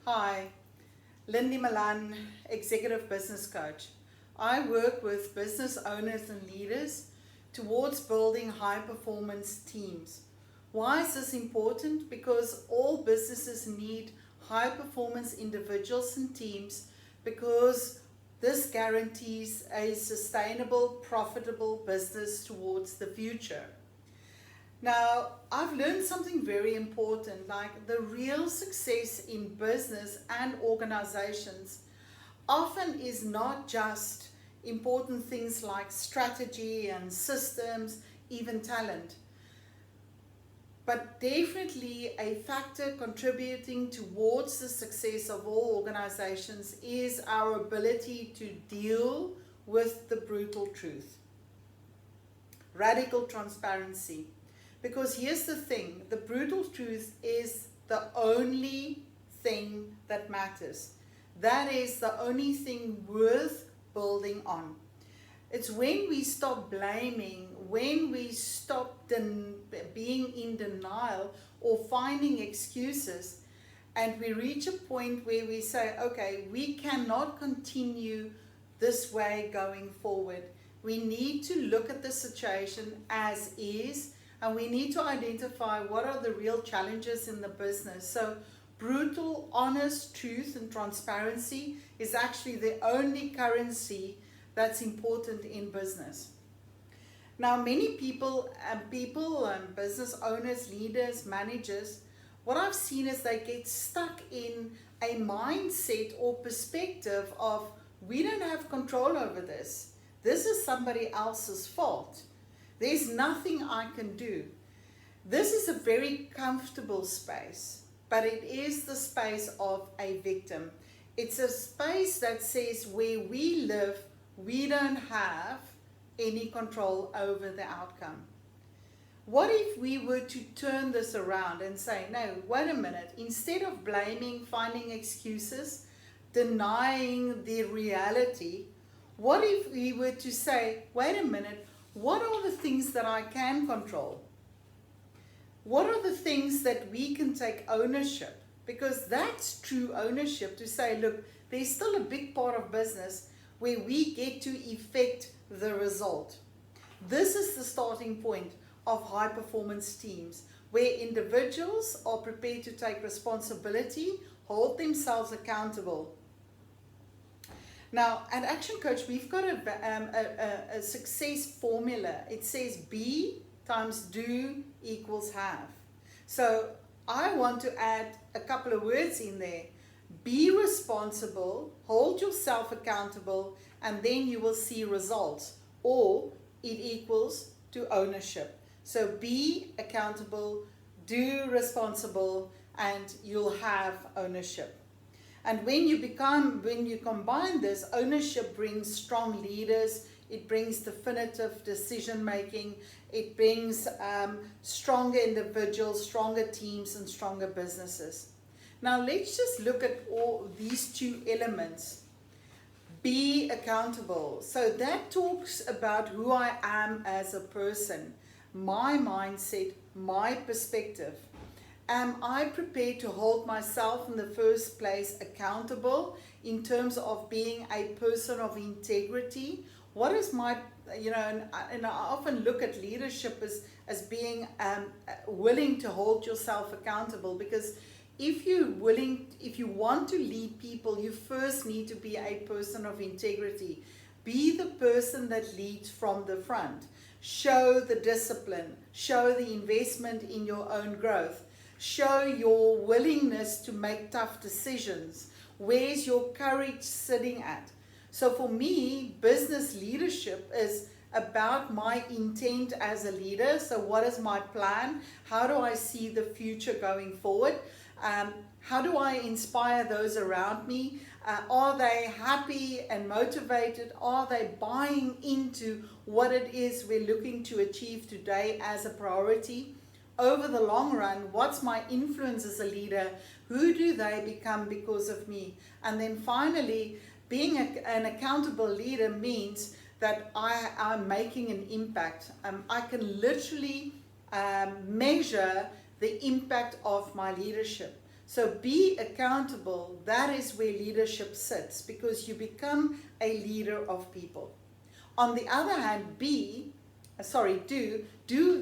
Hi, Lindie Malan, Executive Business Coach. I work with business owners and leaders towards building high-performance teams. Why is this important? Because all businesses need high-performance individuals and teams, because this guarantees a sustainable, profitable business towards the future. Now, I've learned something very important, like the real success in business and organizations often is not just important things like strategy and systems, even talent, but definitely a factor contributing towards the success of all organizations is our ability to deal with the brutal truth. Radical transparency. Because here's the thing, the brutal truth is the only thing that matters. That is the only thing worth building on. It's when we stop blaming, when we stop being in denial or finding excuses, and we reach a point where we say, okay, we cannot continue this way going forward. We need to look at the situation as is, and we need to identify what are the real challenges in the business. So brutal, honest truth and transparency is actually the only currency that's important in business. Now, many people, business owners, leaders, managers, what I've seen is they get stuck in a mindset or perspective of, we don't have control over this. This is somebody else's fault. There's nothing I can do. This is a very comfortable space, but it is the space of a victim. It's a space that says where we live, we don't have any control over the outcome. What if we were to turn this around and say, no, wait a minute, instead of blaming, finding excuses, denying the reality, what if we were to say, wait a minute, what are the things that I can control? What are the things that we can take ownership? Because that's true ownership, to say, look, there's still a big part of business where we get to effect the result. This is the starting point of high performance teams, where individuals are prepared to take responsibility, hold themselves accountable. Now, at ActionCOACH, we've got a success formula. It says be times do equals have. So I want to add a couple of words in there. Be responsible, hold yourself accountable, and then you will see results. Or it equals to ownership. So be accountable, do responsible, and you'll have ownership. And when you combine this, ownership brings strong leaders, it brings definitive decision making, it brings stronger individuals, stronger teams, and stronger businesses. Now let's just look at all these two elements. Be accountable. So that talks about who I am as a person, my mindset, my perspective. Am I prepared to hold myself in the first place accountable in terms of being a person of integrity? What is my, and I often look at leadership as being willing to hold yourself accountable, because if you want to lead people, you first need to be a person of integrity. Be the person that leads from the front. Show the discipline, show the investment in your own growth. Show your willingness to make tough decisions. Where's your courage sitting at? So for me, business leadership is about my intent as a leader. So what is my plan? How do I see the future going forward? How do I inspire those around me? Are they happy and motivated? Are they buying into what it is we're looking to achieve today as a priority? Over the long run, what's my influence as a leader? Who do they become because of me? And then finally, being an accountable leader means that I'm making an impact. I can literally measure the impact of my leadership. So be accountable. That is where leadership sits, because you become a leader of people. On the other hand, do,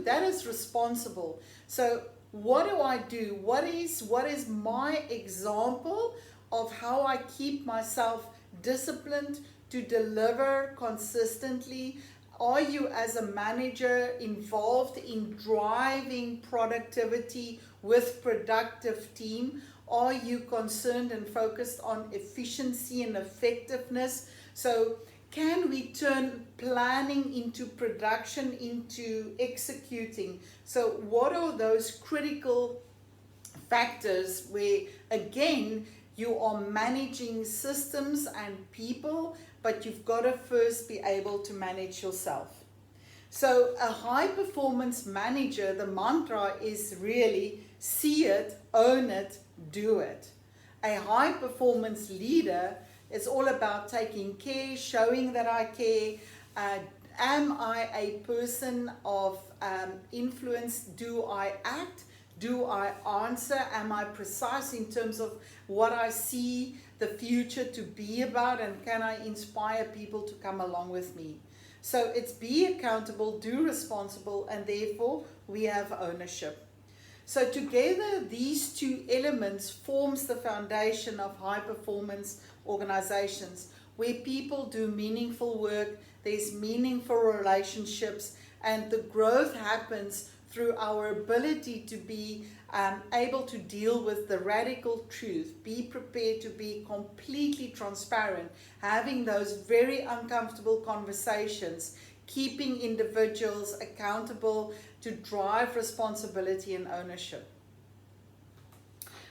that is responsible. So what do I do? What is my example of how I keep myself disciplined to deliver consistently? Are you as a manager involved in driving productivity with productive team? Are you concerned and focused on efficiency and effectiveness? So can we turn planning into production, into executing? So what are those critical factors where, again, you are managing systems and people, but you've got to first be able to manage yourself. So a high performance manager, the mantra is really see it, own it, do it. A high performance leader is all about taking care, showing that I care. Am I a person of influence? Do I act? Do I answer? Am I precise in terms of what I see the future to be about? And can I inspire people to come along with me? So it's be accountable, do responsible, and therefore we have ownership. So together, these two elements forms the foundation of high performance organizations, where people do meaningful work, there's meaningful relationships, and the growth happens through our ability to be able to deal with the radical truth, be prepared to be completely transparent, having those very uncomfortable conversations, keeping individuals accountable to drive responsibility and ownership.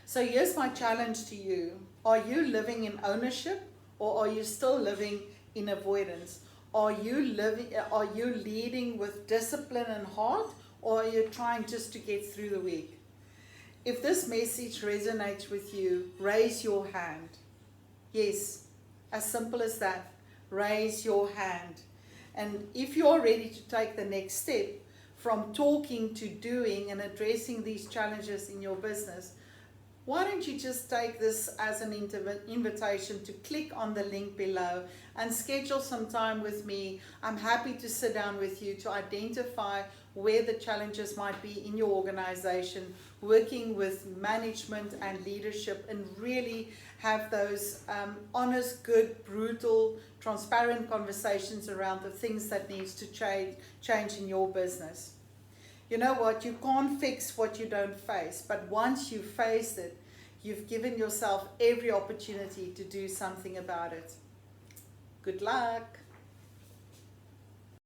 So here's my challenge to you. Are you living in ownership, or are you still living in avoidance? Are you leading with discipline and heart, or are you trying just to get through the week? If this message resonates with you, raise your hand. Yes, as simple as that. Raise your hand. And if you're ready to take the next step from talking to doing and addressing these challenges in your business, why don't you just take this as an invitation to click on the link below and schedule some time with me. I'm happy to sit down with you to identify where the challenges might be in your organization, working with management and leadership, and really have those honest, good, brutal, transparent conversations around the things that needs to change in your business. You know what? You can't fix what you don't face, but once you face it, you've given yourself every opportunity to do something about it. Good luck.